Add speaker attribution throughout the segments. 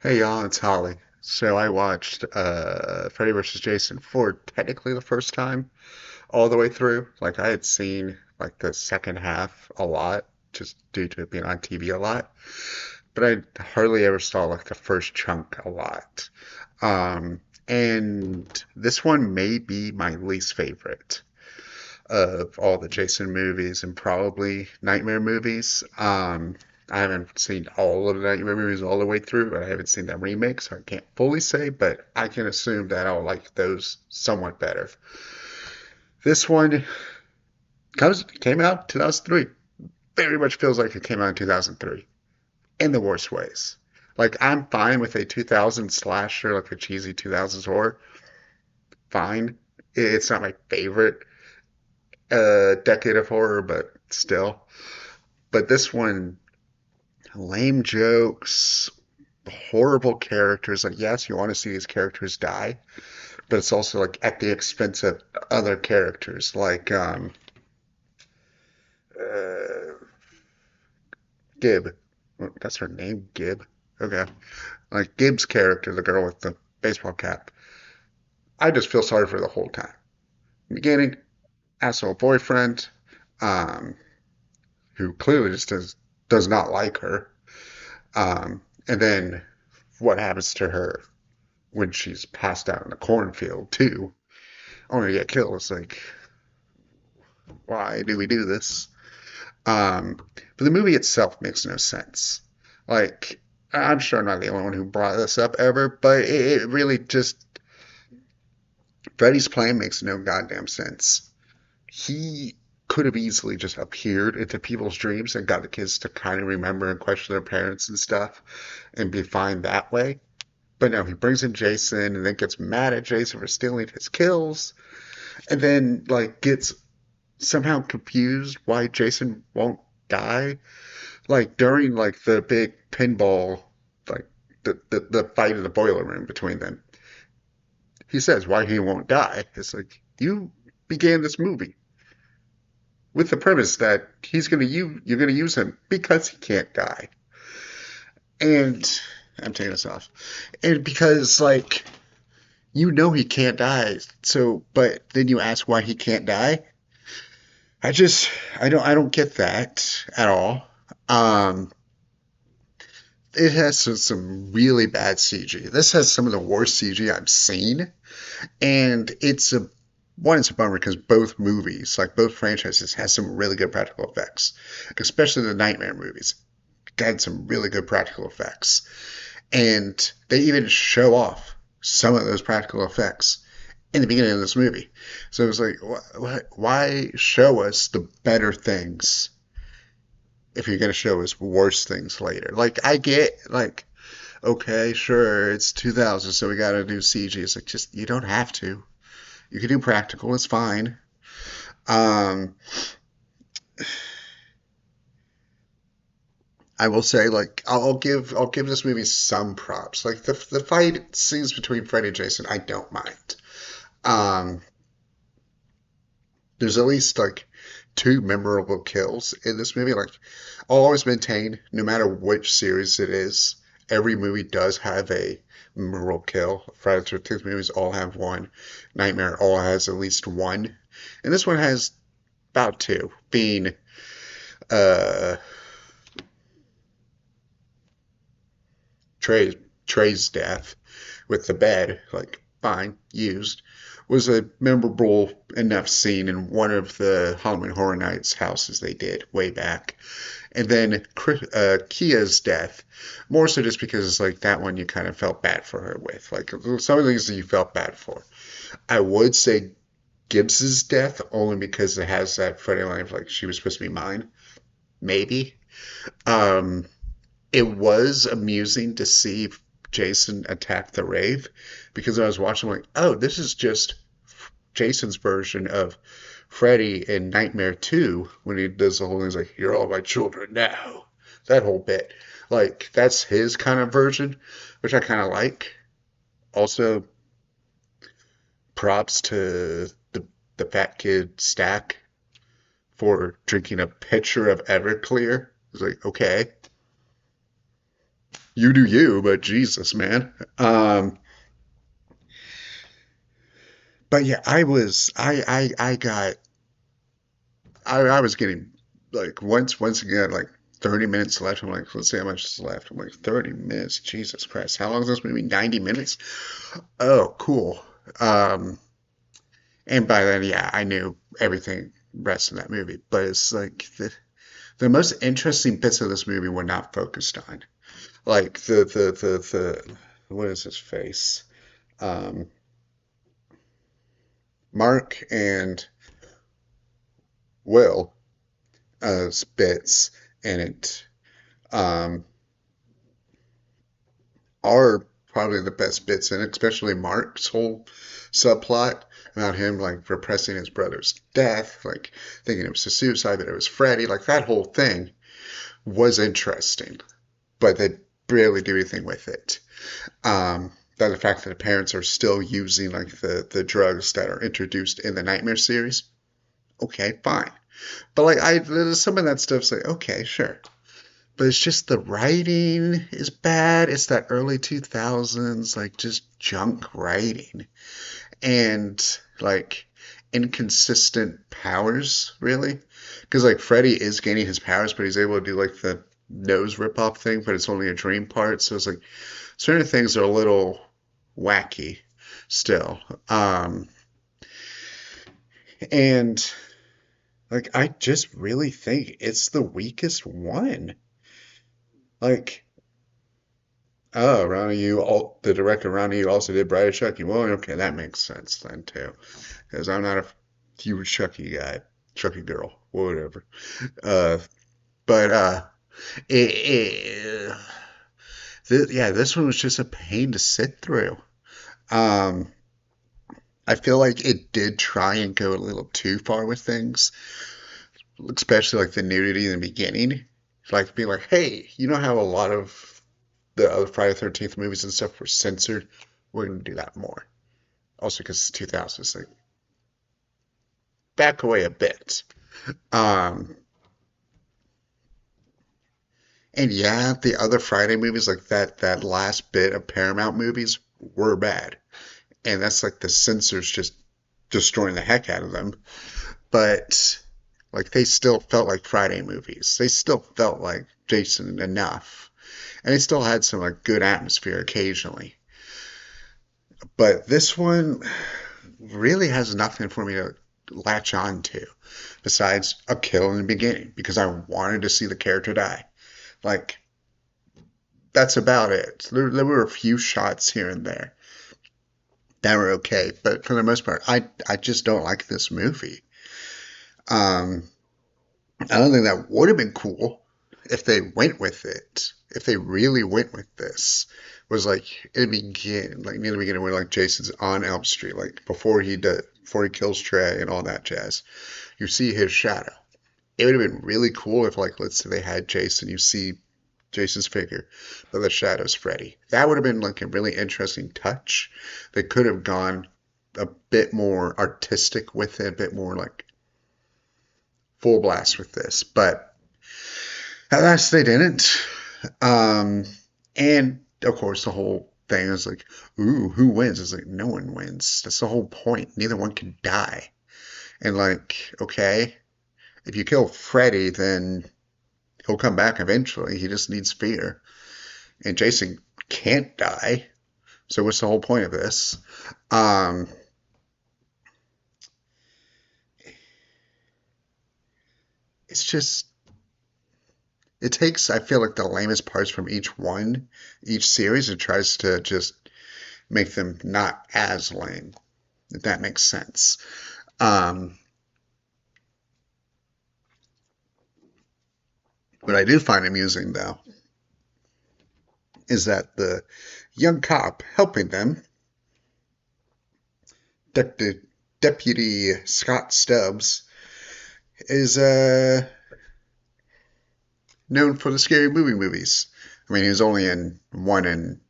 Speaker 1: Hey y'all, it's Holly. So I watched Freddy vs. Jason for technically the first time all the way through. Like I had seen like the second half a lot just due to it being on TV a lot, but I hardly ever saw like the first chunk a lot. And this one may be my least favorite of all the Jason movies and probably Nightmare movies. I haven't seen all of the Nightmare movies all the way through, but I haven't seen the remakes, so I can't fully say, but I can assume that I'll like those somewhat better. This one came out 2003. Very much feels like it came out in 2003 in the worst ways. Like I'm fine with a 2000 slasher, like a cheesy 2000s horror. Fine. It's not my favorite decade of horror, but still. But this one, lame jokes, horrible characters. Like, yes, you want to see these characters die, but it's also like at the expense of other characters, like uh, Gib. That's her name, Gib. Okay, like Gib's character, the girl with the baseball cap. I just feel sorry for the whole time. Beginning, asshole boyfriend, um, who clearly just does not like her. And then what happens to her when she's passed out in the cornfield too, only to get killed. It's like, why do we do this? But the movie itself makes no sense. Like, I'm sure I'm not the only one who brought this up ever, but it really just Freddy's plan makes no goddamn sense. He could have easily just appeared into people's dreams and got the kids to kind of remember and question their parents and stuff and be fine that way. But no, he brings in Jason and then gets mad at Jason for stealing his kills and then like gets somehow confused why Jason won't die. Like during like the big pinball, like the fight in the boiler room between them, he says why he won't die. It's like you began this movie with the premise that you're gonna use him because he can't die. And I'm taking this off. And because like you know he can't die, so but then you ask why he can't die. I just I don't get that at all. Um, it has some really bad CG. This has some of the worst CG I've seen, and it's a bummer because both movies, like both franchises, has some really good practical effects, especially the Nightmare movies. Had some really good practical effects, and they even show off some of those practical effects in the beginning of this movie. So it was like, why show us the better things if you're going to show us worse things later? Like, I get, like, okay, sure, it's 2000, so we got to do CG. It's like, just, you don't have to. You can do practical, it's fine. Um, I will say, like, I'll give this movie some props. Like the fight scenes between Freddy and Jason, I don't mind. Um, there's at least like two memorable kills in this movie. Like, I'll always maintain, no matter which series it is, every movie does have a memorable kill. Friday the 13th movies all have one. Nightmare all has at least one. And this one has about two, being uh, Trey, Trey's death with the bed, like, fine, used, was a memorable enough scene in one of the Halloween Horror Nights houses they did way back. And then Kia's death, more so just because it's like that one you kind of felt bad for her with. Like some of the things that you felt bad for. I would say Gibbs's death only because it has that funny line of like she was supposed to be mine. Maybe. Um, it was amusing to see Jason attack the Rave because I was watching like, oh, this is just Jason's version of Freddy in Nightmare 2 when he does the whole thing. He's like, "You're all my children now." That whole bit. Like, that's his kind of version, which I kind of like. Also, props to the fat kid Stack for drinking a pitcher of Everclear. It's like, okay. You do you, but Jesus, man. But yeah, I got, I was getting like once again like 30 minutes left. I'm like, let's see how much is left. I'm like 30 minutes. Jesus Christ, how long is this movie? 90 minutes? Oh, cool. Um, and by then, yeah, I knew everything rest in that movie. But it's like the most interesting bits of this movie were not focused on. Like the what is his face? Um, Mark and Will bits in it um, are probably the best bits in it, especially Mark's whole subplot about him like repressing his brother's death, like thinking it was a suicide, but it was Freddy. Like that whole thing was interesting, but they barely do anything with it. That the fact that the parents are still using like the drugs that are introduced in the Nightmare series, okay, fine. But like some of that stuff's like, okay, sure. But it's just the writing is bad. It's that early 2000s, like just junk writing and like inconsistent powers, really. Because like Freddy is gaining his powers, but he's able to do like the nose rip off thing, but it's only a dream part. So it's like certain things are a little wacky still. And like I just really think it's the weakest one. Like, oh, Ronnie, the director Ronnie, you also did Bride of Chucky. Well, okay, that makes sense then too, because I'm not a huge Chucky guy, Chucky girl, whatever. Uh, but it, yeah, this one was just a pain to sit through. Um, I feel like it did try and go a little too far with things, especially like the nudity in the beginning. Like be like, hey, you know how a lot of the other Friday the 13th movies and stuff were censored? We're gonna do that more. Also, because it's 2000s, like back away a bit. Um, and yeah, the other Friday movies, like that last bit of Paramount movies, were bad, and that's like the censors just destroying the heck out of them. But like they still felt like Friday movies. They still felt like Jason enough, and they still had some like good atmosphere occasionally. But this one really has nothing for me to latch on to besides a kill in the beginning because I wanted to see the character die. Like, that's about it. There were a few shots here and there that were okay, but for the most part, I just don't like this movie. Um, Another thing that would have been cool if they went with it, if they really went with this, was like it begin like near the beginning where like Jason's on Elm Street, like before he kills Trey and all that jazz. You see his shadow. It would have been really cool if like let's say they had Jason, you see Jason's figure, but the shadow's Freddy. That would have been like a really interesting touch. They could have gone a bit more artistic with it, a bit more like full blast with this, but alas, they didn't. Um, and of course, the whole thing is like, ooh, who wins? It's like no one wins. That's the whole point. Neither one can die. And like, okay, if you kill Freddy, then he'll come back eventually. He just needs fear. And Jason can't die. So what's the whole point of this? Um, it's just it takes I feel like the lamest parts from each series, and tries to just make them not as lame, if that makes sense. Um, what I do find amusing though is that the young cop helping them, De- Deputy Scott Stubbs, is known for the scary movie movies. I mean, he was only in one and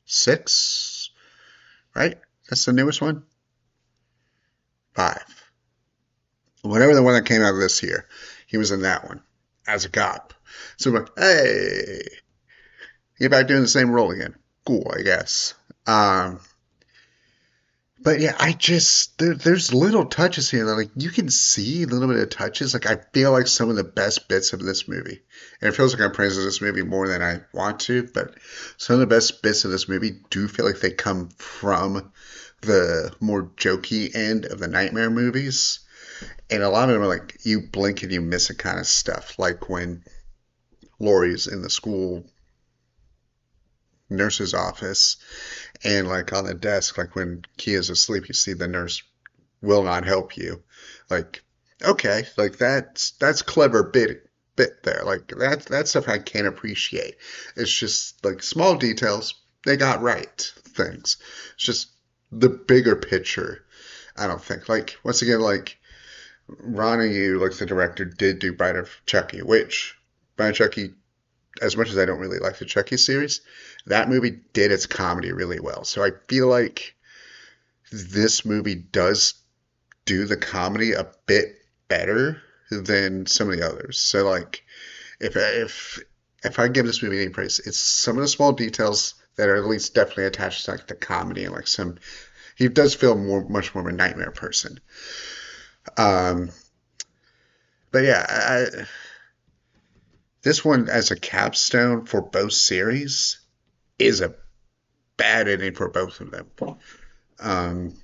Speaker 1: six, right? That's the newest one. Five. Whatever the one that came out of this year, he was in that one as a cop. So I'm like, hey. You're back doing the same role again. Cool, I guess. Um, but yeah, there's little touches here that like you can see a little bit of touches. Like I feel like some of the best bits of this movie, and it feels like I'm praising this movie more than I want to, but some of the best bits of this movie do feel like they come from the more jokey end of the Nightmare movies. And a lot of them are like you blink and you miss it kind of stuff. Like when Laurie's in the school nurse's office and like on the desk, like when Kia's asleep, you see the nurse will not help you. Like, okay, like that's clever bit there. Like that's stuff I can't appreciate. It's just like small details. They got right things. It's just the bigger picture. I don't think. Like once again, like Ronnie, you like the director did do Bride of Chucky, which Bride of Chucky, as much as I don't really like the Chucky series, that movie did its comedy really well. So I feel like this movie does do the comedy a bit better than some of the others. So like if I give this movie any praise, it's some of the small details that are at least definitely attached to like the comedy and like some he does feel much more of a nightmare person. Um, but yeah, this one as a capstone for both series is a bad ending for both of them. Um,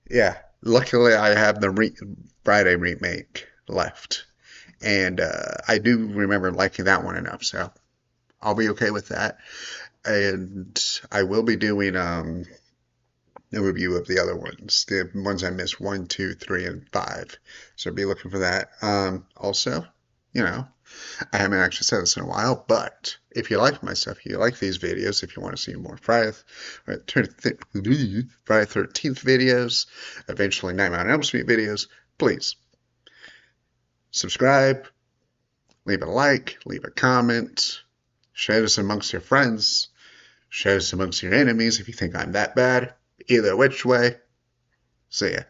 Speaker 1: yeah, luckily I have the Friday remake left, and I do remember liking that one enough, so I'll be okay with that. And I will be doing a review of the other ones, the ones I missed, one, two, three, and five. So be looking for that. Also, you know, I haven't actually said this in a while, but if you like my stuff, you like these videos, if you want to see more Friday 13th videos, eventually Nightmare on Elm Street videos, please subscribe, leave a like, leave a comment, share this amongst your friends, share this amongst your enemies if you think I'm that bad. Either which way, see ya.